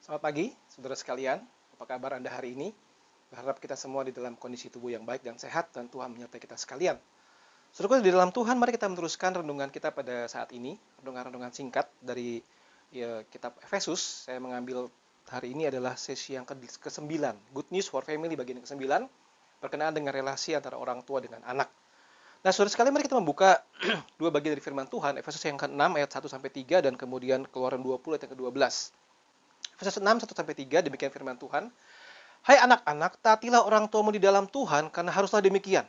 Selamat pagi, saudara sekalian. Apa kabar Anda hari ini? Berharap kita semua di dalam kondisi tubuh yang baik dan sehat, dan Tuhan menyertai kita sekalian. Saudara, di dalam Tuhan, mari kita meneruskan renungan kita pada saat ini. Renungan-renungan singkat dari kitab Efesus. Saya mengambil hari ini adalah sesi yang ke-9. Good News for Family bagian ke-9. Berkenaan dengan relasi antara orang tua dengan anak. Nah, saudara sekalian, mari kita membuka dua bagian dari firman Tuhan. Efesus yang ke-6 ayat 1-3 dan kemudian Keluaran 20 ayat yang ke-12. Efesus 6, 1-3, demikian firman Tuhan. Hai anak-anak, taatilah orang tuamu di dalam Tuhan, karena haruslah demikian.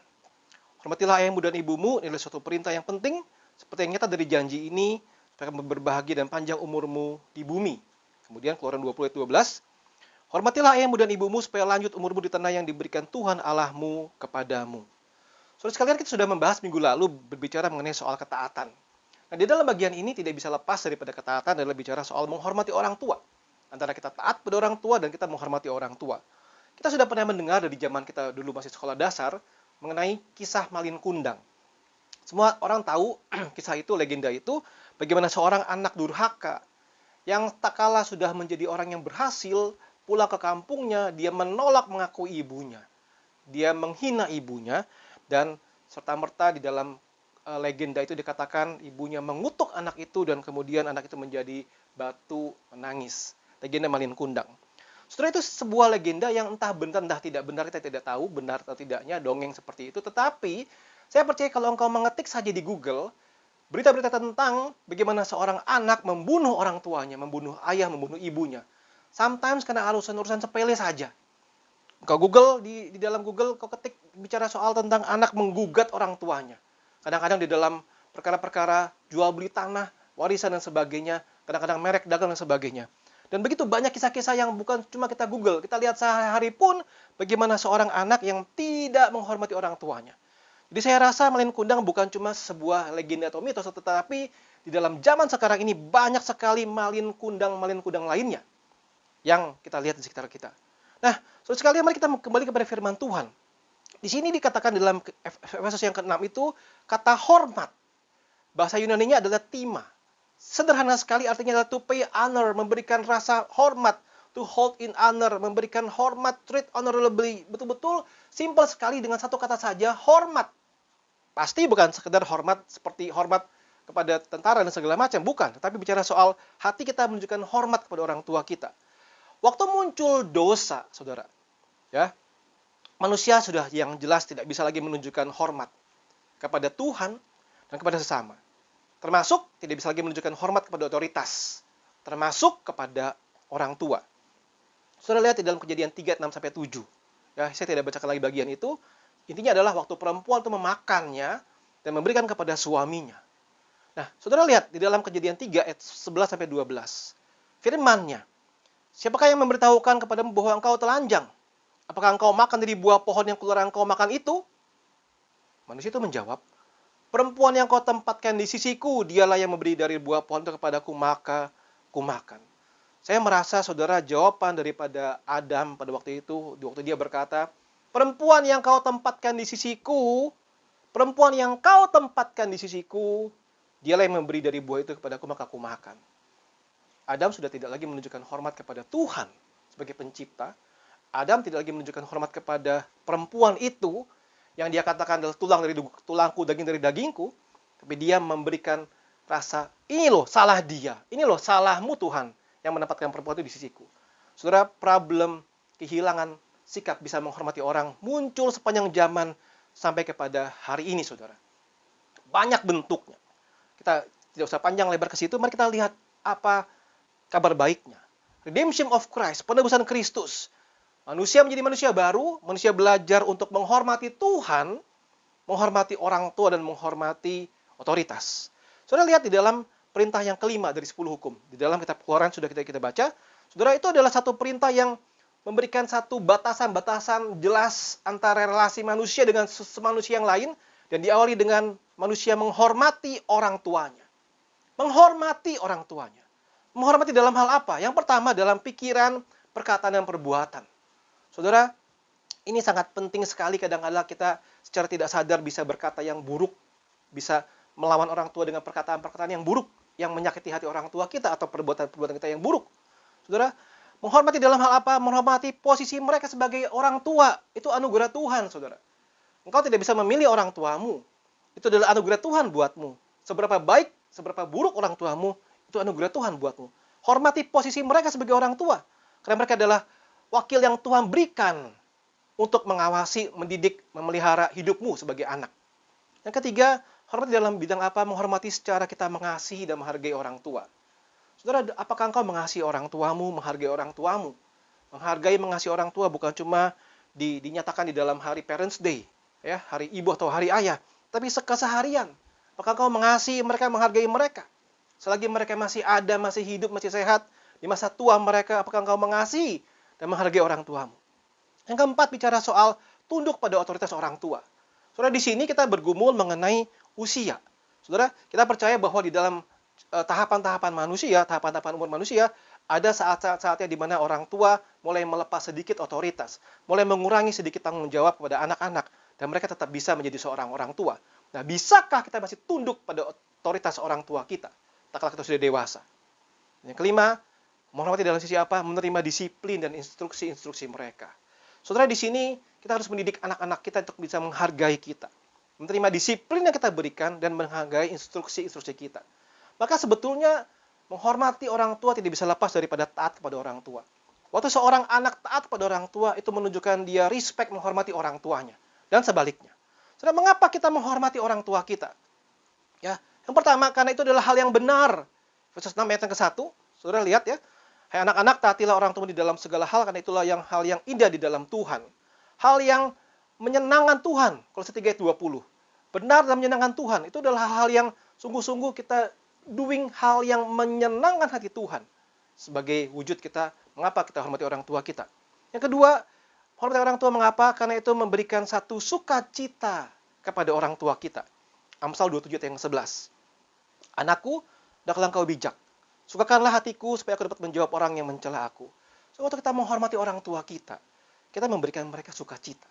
Hormatilah ayahmu dan ibumu, ini adalah suatu perintah yang penting, seperti yang nyata dari janji ini, supaya kamu berbahagia dan panjang umurmu di bumi. Kemudian Keluaran 20 ayat 12. Hormatilah ayahmu dan ibumu, supaya lanjut umurmu di tanah yang diberikan Tuhan Allahmu kepadamu. Saudara sekalian, kita sudah membahas minggu lalu berbicara mengenai soal ketaatan. Nah, di dalam bagian ini tidak bisa lepas daripada ketaatan adalah bicara soal menghormati orang tua. Antara kita taat pada orang tua dan kita menghormati orang tua. Kita sudah pernah mendengar dari zaman kita dulu masih sekolah dasar mengenai kisah Malin Kundang. Semua orang tahu kisah itu, legenda itu, bagaimana seorang anak durhaka yang tak kalah sudah menjadi orang yang berhasil, pulang ke kampungnya, dia menolak mengakui ibunya. Dia menghina ibunya, dan serta-merta di dalam legenda itu dikatakan ibunya mengutuk anak itu, dan kemudian anak itu menjadi batu menangis. Legenda Malin Kundang. Setelah itu sebuah legenda yang entah benar entah tidak benar, kita tidak tahu benar atau tidaknya dongeng seperti itu. Tetapi saya percaya kalau engkau mengetik saja di Google berita-berita tentang bagaimana seorang anak membunuh orang tuanya, membunuh ayah, membunuh ibunya. Sometimes karena urusan-urusan sepele saja. Kau Google di dalam Google kau ketik bicara soal tentang anak menggugat orang tuanya. Kadang-kadang di dalam perkara-perkara jual beli tanah, warisan dan sebagainya, kadang-kadang merek dagang dan sebagainya. Dan begitu banyak kisah-kisah yang bukan cuma kita Google, kita lihat sehari-hari pun bagaimana seorang anak yang tidak menghormati orang tuanya. Jadi saya rasa Malin Kundang bukan cuma sebuah legenda atau mitos, tetapi di dalam zaman sekarang ini banyak sekali Malin Kundang lainnya yang kita lihat di sekitar kita. Nah, saudara sekalian, mari kita kembali kepada firman Tuhan. Di sini dikatakan di dalam Efesus yang ke-6 itu kata hormat. Bahasa Yunani-nya adalah tima. Sederhana sekali artinya adalah to pay honor, memberikan rasa hormat, to hold in honor, memberikan hormat, treat honorably. Betul-betul simpel sekali dengan satu kata saja, hormat. Pasti bukan sekedar hormat seperti hormat kepada tentara dan segala macam, bukan. Tetapi bicara soal hati kita menunjukkan hormat kepada orang tua kita. Waktu muncul dosa, saudara, ya, manusia sudah yang jelas tidak bisa lagi menunjukkan hormat kepada Tuhan dan kepada sesama. Termasuk tidak bisa lagi menunjukkan hormat kepada otoritas, termasuk kepada orang tua. Saudara lihat di dalam Kejadian 3, 6-7. Ya, saya tidak bacakan lagi bagian itu. Intinya adalah waktu perempuan itu memakannya dan memberikan kepada suaminya. Nah, saudara lihat di dalam Kejadian 3 ayat 11-12. Firman-Nya, siapakah yang memberitahukan kepadamu bahwa engkau telanjang? Apakah engkau makan dari buah pohon yang keluar engkau makan itu? Manusia itu menjawab, perempuan yang kau tempatkan di sisiku, dialah yang memberi dari buah pohon itu kepadaku, maka ku makan. Saya merasa, saudara, jawaban daripada Adam pada waktu itu, waktu dia berkata, perempuan yang kau tempatkan di sisiku, perempuan yang kau tempatkan di sisiku, dialah yang memberi dari buah itu kepadaku, maka ku makan. Adam sudah tidak lagi menunjukkan hormat kepada Tuhan sebagai pencipta. Adam tidak lagi menunjukkan hormat kepada perempuan itu, yang dia katakan adalah tulang dari tulangku, daging dari dagingku, tapi dia memberikan rasa, ini loh salah dia, ini loh salahmu Tuhan yang menempatkan perempuan itu di sisiku. Saudara, problem kehilangan sikap bisa menghormati orang muncul sepanjang zaman sampai kepada hari ini, saudara. Banyak bentuknya. Kita tidak usah panjang lebar ke situ, mari kita lihat apa kabar baiknya. Redemption of Christ, penebusan Kristus. Manusia menjadi manusia baru, manusia belajar untuk menghormati Tuhan, menghormati orang tua, dan menghormati otoritas. Saudara lihat di dalam perintah yang kelima dari 10 hukum. Di dalam kitab Keluaran sudah kita baca. Saudara, itu adalah satu perintah yang memberikan satu batasan-batasan jelas antara relasi manusia dengan manusia yang lain, dan diawali dengan manusia menghormati orang tuanya. Menghormati orang tuanya. Menghormati dalam hal apa? Yang pertama dalam pikiran, perkataan, dan perbuatan. Saudara, ini sangat penting sekali. Kadang-kadang kita secara tidak sadar bisa berkata yang buruk, bisa melawan orang tua dengan perkataan-perkataan yang buruk, yang menyakiti hati orang tua kita, atau perbuatan-perbuatan kita yang buruk. Saudara, Menghormati dalam hal apa? Menghormati posisi mereka sebagai orang tua. Itu anugerah Tuhan, saudara. Engkau tidak bisa memilih orang tuamu. Itu adalah anugerah Tuhan buatmu. Seberapa baik, seberapa buruk orang tuamu, itu anugerah Tuhan buatmu. Hormati posisi mereka sebagai orang tua. Karena mereka adalah wakil yang Tuhan berikan untuk mengawasi, mendidik, memelihara hidupmu sebagai anak. Yang ketiga, hormati dalam bidang apa? Menghormati secara kita mengasihi dan menghargai orang tua. Saudara, apakah engkau mengasihi orang tuamu, menghargai orang tuamu? Menghargai, mengasihi orang tua bukan cuma dinyatakan di dalam hari Parents Day, ya, hari ibu atau hari ayah, tapi keseharian. Apakah engkau mengasihi mereka, menghargai mereka? Selagi mereka masih ada, masih hidup, masih sehat, di masa tua mereka, apakah engkau mengasihi dan menghargai orang tuamu? Yang keempat, bicara soal tunduk pada otoritas orang tua. Saudara, di sini kita bergumul mengenai usia. Saudara, kita percaya bahwa di dalam tahapan-tahapan manusia, tahapan-tahapan umur manusia, ada saat-saatnya di mana orang tua mulai melepas sedikit otoritas, mulai mengurangi sedikit tanggung jawab kepada anak-anak, dan mereka tetap bisa menjadi seorang orang tua. Nah, bisakah kita masih tunduk pada otoritas orang tua kita, tak kala kita sudah dewasa? Yang kelima, menghormati dalam sisi apa? Menerima disiplin dan instruksi-instruksi mereka. Saudara, di sini kita harus mendidik anak-anak kita untuk bisa menghargai kita, menerima disiplin yang kita berikan, dan menghargai instruksi-instruksi kita. Maka sebetulnya menghormati orang tua tidak bisa lepas daripada taat kepada orang tua. Waktu seorang anak taat kepada orang tua, itu menunjukkan dia respect, menghormati orang tuanya. Dan sebaliknya. Saudara, mengapa kita menghormati orang tua kita? Ya, yang pertama, karena itu adalah hal yang benar. Efesus 6 ayat yang ke-1, saudara lihat ya. Hai anak-anak, taatilah orang tua di dalam segala hal, karena itulah hal yang indah di dalam Tuhan. Hal yang menyenangkan Tuhan. Kolose 3 ayat 20. Benar dan menyenangkan Tuhan. Itu adalah hal-hal yang sungguh-sungguh kita doing hal yang menyenangkan hati Tuhan. Sebagai wujud kita, mengapa kita hormati orang tua kita. Yang kedua, hormati orang tua mengapa? Karena itu memberikan satu sukacita kepada orang tua kita. Amsal 27 ayat yang 11. Anakku, hendaklah engkau bijak. Sukakanlah hatiku supaya aku dapat menjawab orang yang mencela aku. So, waktu kita menghormati orang tua kita memberikan mereka sukacita.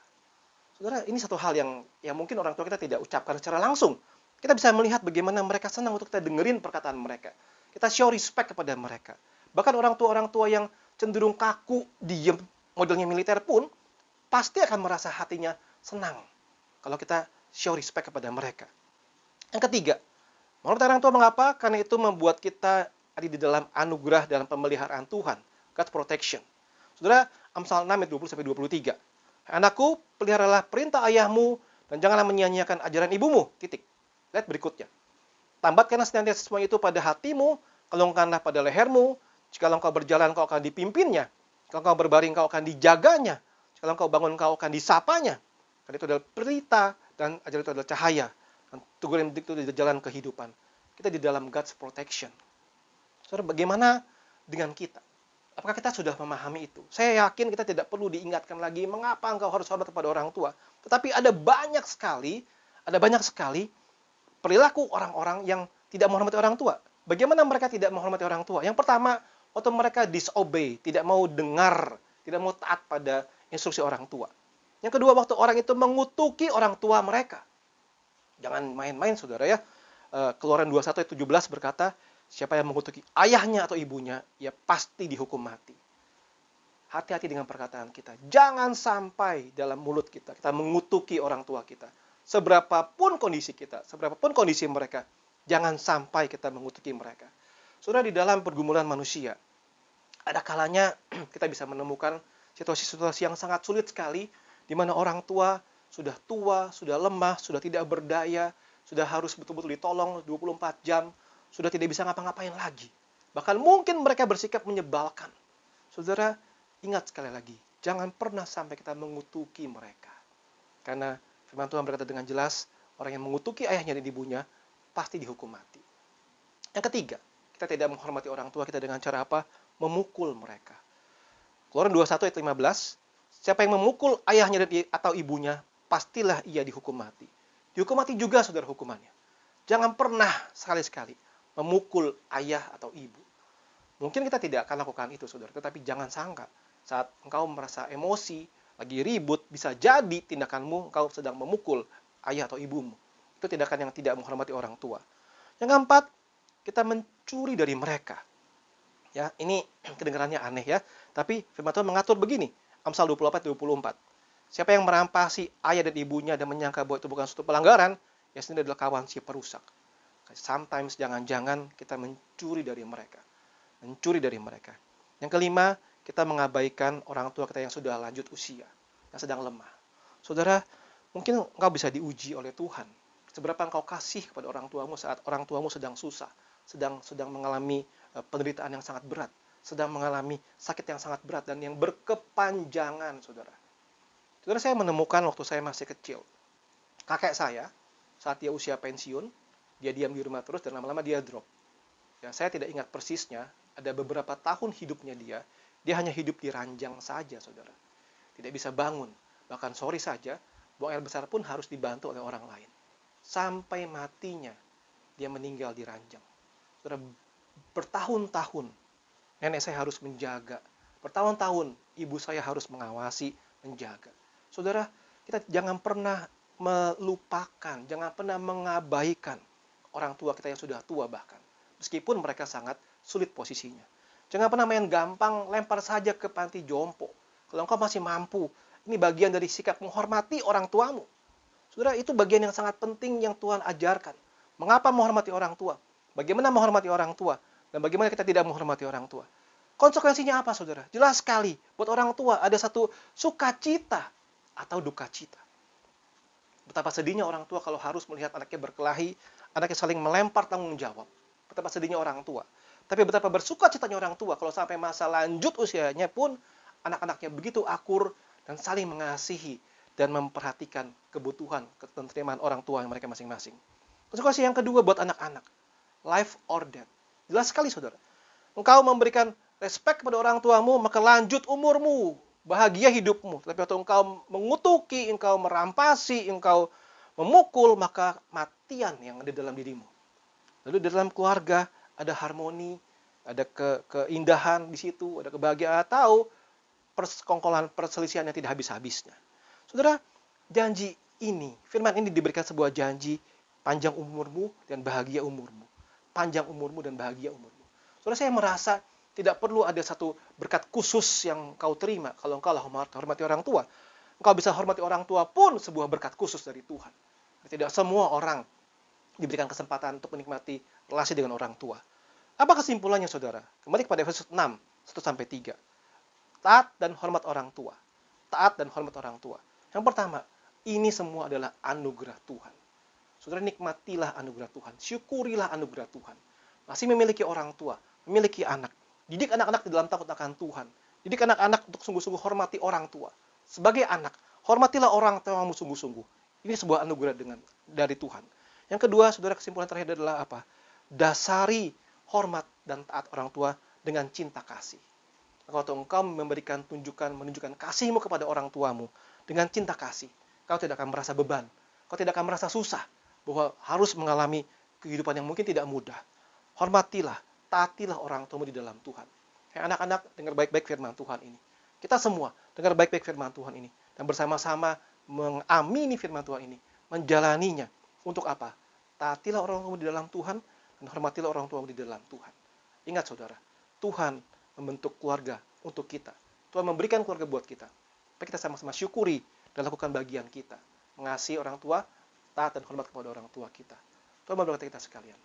Saudara, ini satu hal yang mungkin orang tua kita tidak ucapkan secara langsung. Kita bisa melihat bagaimana mereka senang untuk kita dengerin perkataan mereka. Kita show respect kepada mereka. Bahkan orang tua yang cenderung kaku, diam, modelnya militer pun, pasti akan merasa hatinya senang kalau kita show respect kepada mereka. Yang ketiga, menghormati orang tua mengapa? Karena itu membuat kita ada di dalam anugerah dalam pemeliharaan Tuhan. God's protection. Saudara, Amsal 6 ayat 20-23. Anakku, peliharalah perintah ayahmu dan janganlah menyia-nyiakan ajaran ibumu. Titik. Lihat berikutnya. Tambatkanlah senantiasa semua itu pada hatimu, kelongkanlah pada lehermu. Jika engkau berjalan, engkau akan dipimpinnya. Jika engkau berbaring, engkau akan dijaganya. Jika engkau bangun, engkau akan disapanya. Karena itu adalah berita dan ajaran itu adalah cahaya. Dan teguran itu adalah jalan kehidupan. Kita di dalam God's protection. Saudara, bagaimana dengan kita? Apakah kita sudah memahami itu? Saya yakin kita tidak perlu diingatkan lagi mengapa engkau harus hormat kepada orang tua. Tetapi ada banyak sekali perilaku orang-orang yang tidak menghormati orang tua. Bagaimana mereka tidak menghormati orang tua? Yang pertama, waktu mereka disobey, tidak mau dengar, tidak mau taat pada instruksi orang tua. Yang kedua, waktu orang itu mengutuki orang tua mereka. Jangan main-main, saudara ya. Keluaran 21 ayat 17 berkata, siapa yang mengutuki ayahnya atau ibunya, ia pasti dihukum mati. Hati-hati dengan perkataan kita. Jangan sampai dalam mulut kita mengutuki orang tua kita. Seberapapun kondisi kita, seberapapun kondisi mereka, jangan sampai kita mengutuki mereka. Saudara, di dalam pergumulan manusia, ada kalanya kita bisa menemukan situasi-situasi yang sangat sulit sekali, di mana orang tua, sudah lemah, sudah tidak berdaya, sudah harus betul-betul ditolong 24 jam, sudah tidak bisa ngapa-ngapain lagi. Bahkan mungkin mereka bersikap menyebalkan. Saudara, ingat sekali lagi, jangan pernah sampai kita mengutuki mereka. Karena firman Tuhan berkata dengan jelas, orang yang mengutuki ayahnya dan ibunya pasti dihukum mati. Yang ketiga, kita tidak menghormati orang tua kita dengan cara apa? Memukul mereka. Keluaran 21 ayat 15, siapa yang memukul ayahnya atau ibunya, pastilah ia dihukum mati. Dihukum mati juga, saudara, hukumannya. Jangan pernah sekali-sekali memukul ayah atau ibu. Mungkin kita tidak akan lakukan itu, saudara, tetapi jangan sangka saat engkau merasa emosi, lagi ribut, bisa jadi tindakanmu engkau sedang memukul ayah atau ibumu. Itu tindakan yang tidak menghormati orang tua. Yang keempat, kita mencuri dari mereka. Ya, ini kedengarannya aneh ya, tapi firman Tuhan mengatur begini. Amsal 24:24. Siapa yang merampasi ayah dan ibunya dan menyangka bahwa itu bukan suatu pelanggaran, ya sendiri adalah kawan si perusak. Sometimes jangan-jangan kita mencuri dari mereka. Mencuri dari mereka. Yang kelima, kita mengabaikan orang tua kita yang sudah lanjut usia, yang sedang lemah. Saudara, mungkin engkau bisa diuji oleh Tuhan. Seberapa engkau kasih kepada orang tuamu saat orang tuamu sedang susah, sedang mengalami penderitaan yang sangat berat, sedang mengalami sakit yang sangat berat dan yang berkepanjangan, saudara. Saudara, saya menemukan waktu saya masih kecil, kakek saya saat dia usia pensiun, dia diam di rumah terus dan lama-lama dia drop. Ya, saya tidak ingat persisnya, ada beberapa tahun hidupnya dia hanya hidup di ranjang saja, saudara. Tidak bisa bangun, bahkan sore saja, buang air besar pun harus dibantu oleh orang lain. Sampai matinya, dia meninggal di ranjang. Saudara, bertahun-tahun nenek saya harus menjaga. Bertahun-tahun ibu saya harus mengawasi, menjaga. Saudara, kita jangan pernah melupakan, jangan pernah mengabaikan orang tua kita yang sudah tua bahkan. Meskipun mereka sangat sulit posisinya. Jangan pernah main gampang, lempar saja ke panti jompo. Kalau engkau masih mampu, ini bagian dari sikap menghormati orang tuamu. Saudara, itu bagian yang sangat penting yang Tuhan ajarkan. Mengapa menghormati orang tua? Bagaimana menghormati orang tua? Dan bagaimana kita tidak menghormati orang tua? Konsekuensinya apa, saudara? Jelas sekali, buat orang tua ada satu sukacita atau duka cita. Betapa sedihnya orang tua kalau harus melihat anaknya berkelahi, anaknya saling melempar tanggung jawab. Betapa sedihnya orang tua. Tapi betapa bersukacitanya orang tua kalau sampai masa lanjut usianya pun anak-anaknya begitu akur dan saling mengasihi dan memperhatikan kebutuhan, ketentriman orang tua yang mereka masing-masing. Konsekuensi yang kedua buat anak-anak, life or death. Jelas sekali, saudara. Engkau memberikan respect kepada orang tuamu, maka lanjut umurmu, bahagia hidupmu. Tapi waktu engkau mengutuki, engkau merampasi, engkau memukul, maka matian yang ada dalam dirimu. Lalu di dalam keluarga ada harmoni, ada keindahan di situ, ada kebahagiaan, atau persekongkolan, perselisihan yang tidak habis-habisnya. Saudara, janji ini, firman ini diberikan sebuah janji panjang umurmu dan bahagia umurmu. Panjang umurmu dan bahagia umurmu. Saudara, saya merasa tidak perlu ada satu berkat khusus yang kau terima kalau engkau hormati orang tua. Engkau bisa hormati orang tua pun sebuah berkat khusus dari Tuhan. Tidak semua orang diberikan kesempatan untuk menikmati relasi dengan orang tua. Apa kesimpulannya, saudara? Kembali kepada Efesus 6, 1-3. Taat dan hormat orang tua. Taat dan hormat orang tua. Yang pertama, ini semua adalah anugerah Tuhan. Saudara, nikmatilah anugerah Tuhan. Syukurilah anugerah Tuhan. Masih memiliki orang tua, memiliki anak. Didik anak-anak di dalam takut akan Tuhan. Didik anak-anak untuk sungguh-sungguh hormati orang tua. Sebagai anak, hormatilah orang tuamu sungguh-sungguh. Ini sebuah anugerah dari Tuhan. Yang kedua, saudara, kesimpulan terakhir adalah apa? Dasari hormat dan taat orang tua dengan cinta kasih. Kalau engkau menunjukkan kasihmu kepada orang tuamu dengan cinta kasih, kau tidak akan merasa beban. Kau tidak akan merasa susah bahwa harus mengalami kehidupan yang mungkin tidak mudah. Hormatilah, taatilah orang tuamu di dalam Tuhan. Hai anak-anak, dengar baik-baik firman Tuhan ini. Kita semua dengar baik-baik firman Tuhan ini. Dan bersama-sama mengamini firman Tuhan ini. Menjalaninya. Untuk apa? Taatilah orang tuamu di dalam Tuhan. Dan hormatilah orang tuamu di dalam Tuhan. Ingat, saudara. Tuhan membentuk keluarga untuk kita. Tuhan memberikan keluarga buat kita. Tapi kita sama-sama syukuri dan lakukan bagian kita. Mengasihi orang tua, taat dan hormat kepada orang tua kita. Tuhan memberkati kita sekalian.